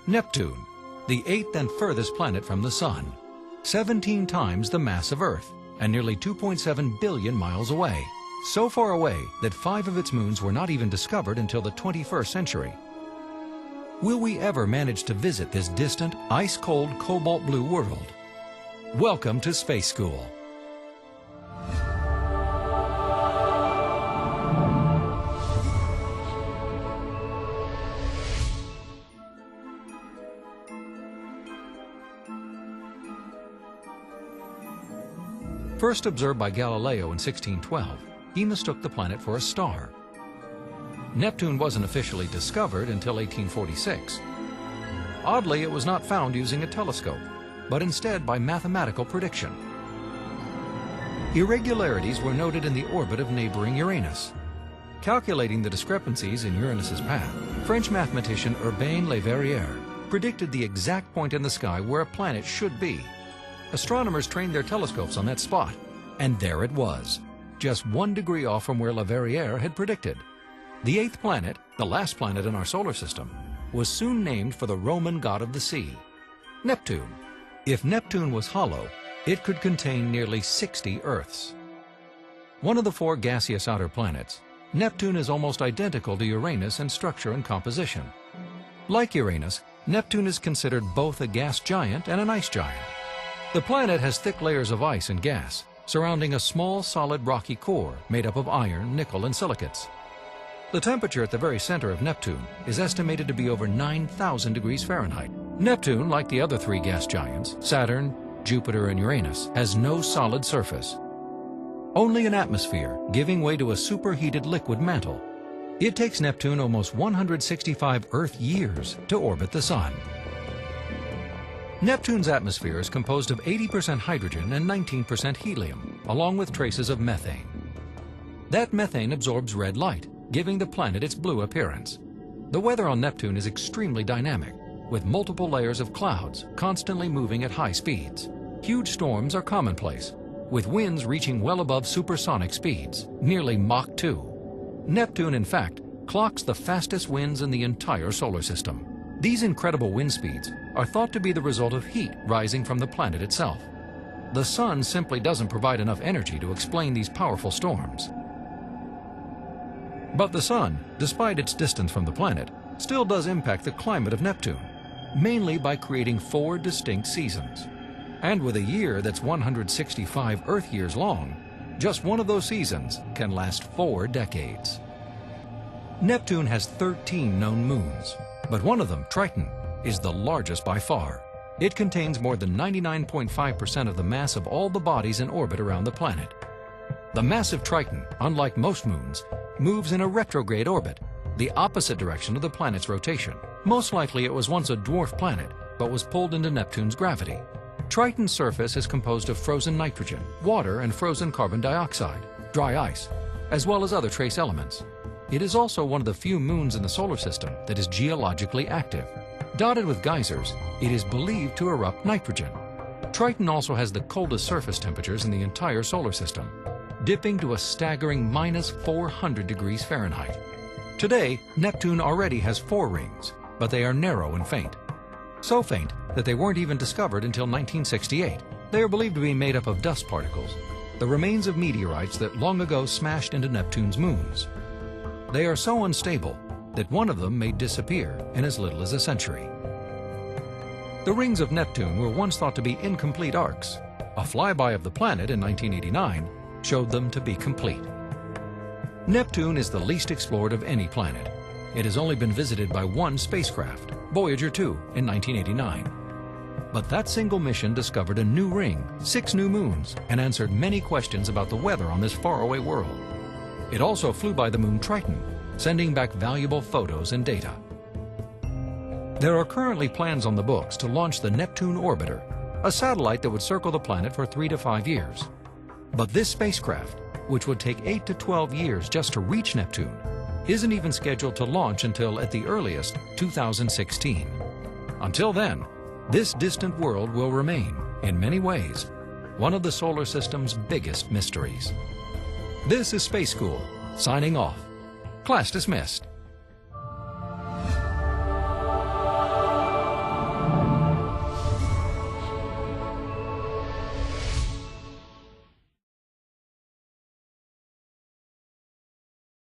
Neptune, the eighth and furthest planet from the Sun, 17 times the mass of Earth and nearly 2.7 billion miles away. So far away that 5 of its moons were not even discovered until the 21st century. Will we ever manage to visit this distant, ice-cold cobalt blue world? Welcome to Space School. First observed by Galileo in 1612, he mistook the planet for a star. Neptune wasn't officially discovered until 1846. Oddly, it was not found using a telescope, but instead by mathematical prediction. Irregularities were noted in the orbit of neighboring Uranus. Calculating the discrepancies in Uranus's path, French mathematician Urbain Le Verrier predicted the exact point in the sky where a planet should be. Astronomers trained their telescopes on that spot, and there it was, just 1 degree off from where Le Verrier had predicted. The 8th planet, the last planet in our solar system, was soon named for the Roman god of the sea, Neptune. If Neptune was hollow, it could contain nearly 60 Earths. One of the 4 gaseous outer planets, Neptune is almost identical to Uranus in structure and composition. Like Uranus, Neptune is considered both a gas giant and an ice giant. The planet has thick layers of ice and gas surrounding a small, solid, rocky core made up of iron, nickel, and silicates. The temperature at the very center of Neptune is estimated to be over 9,000 degrees Fahrenheit. Neptune, like the other 3 gas giants, Saturn, Jupiter, and Uranus, has no solid surface. Only an atmosphere giving way to a superheated liquid mantle. It takes Neptune almost 165 Earth years to orbit the Sun. Neptune's atmosphere is composed of 80% hydrogen and 19% helium, along with traces of methane. That methane absorbs red light, giving the planet its blue appearance. The weather on Neptune is extremely dynamic, with multiple layers of clouds constantly moving at high speeds. Huge storms are commonplace, with winds reaching well above supersonic speeds, nearly Mach 2. Neptune, in fact, clocks the fastest winds in the entire solar system. These incredible wind speeds are thought to be the result of heat rising from the planet itself. The Sun simply doesn't provide enough energy to explain these powerful storms. But the Sun, despite its distance from the planet, still does impact the climate of Neptune, mainly by creating 4 distinct seasons. And with a year that's 165 Earth years long, just one of those seasons can last 4 decades. Neptune has 13 known moons, but one of them, Triton, is the largest by far. It contains more than 99.5% of the mass of all the bodies in orbit around the planet. The massive Triton, unlike most moons, moves in a retrograde orbit, the opposite direction of the planet's rotation. Most likely it was once a dwarf planet, but was pulled into Neptune's gravity. Triton's surface is composed of frozen nitrogen, water, and frozen carbon dioxide, dry ice, as well as other trace elements. It is also one of the few moons in the solar system that is geologically active. Dotted with geysers, it is believed to erupt nitrogen. Triton also has the coldest surface temperatures in the entire solar system, dipping to a staggering minus 400 degrees Fahrenheit. Today, Neptune already has 4 rings, but they are narrow and faint. So faint that they weren't even discovered until 1968. They are believed to be made up of dust particles, the remains of meteorites that long ago smashed into Neptune's moons. They are so unstable that one of them may disappear in as little as a century. The rings of Neptune were once thought to be incomplete arcs. A flyby of the planet in 1989 showed them to be complete. Neptune is the least explored of any planet. It has only been visited by 1 spacecraft, Voyager 2, in 1989. But that single mission discovered a new ring, 6 new moons, and answered many questions about the weather on this faraway world. It also flew by the moon Triton, sending back valuable photos and data. There are currently plans on the books to launch the Neptune Orbiter, a satellite that would circle the planet for 3 to 5 years. But this spacecraft, which would take 8 to 12 years just to reach Neptune, isn't even scheduled to launch until, at the earliest, 2016. Until then, this distant world will remain, in many ways, one of the solar system's biggest mysteries. This is Space School, signing off. Class dismissed.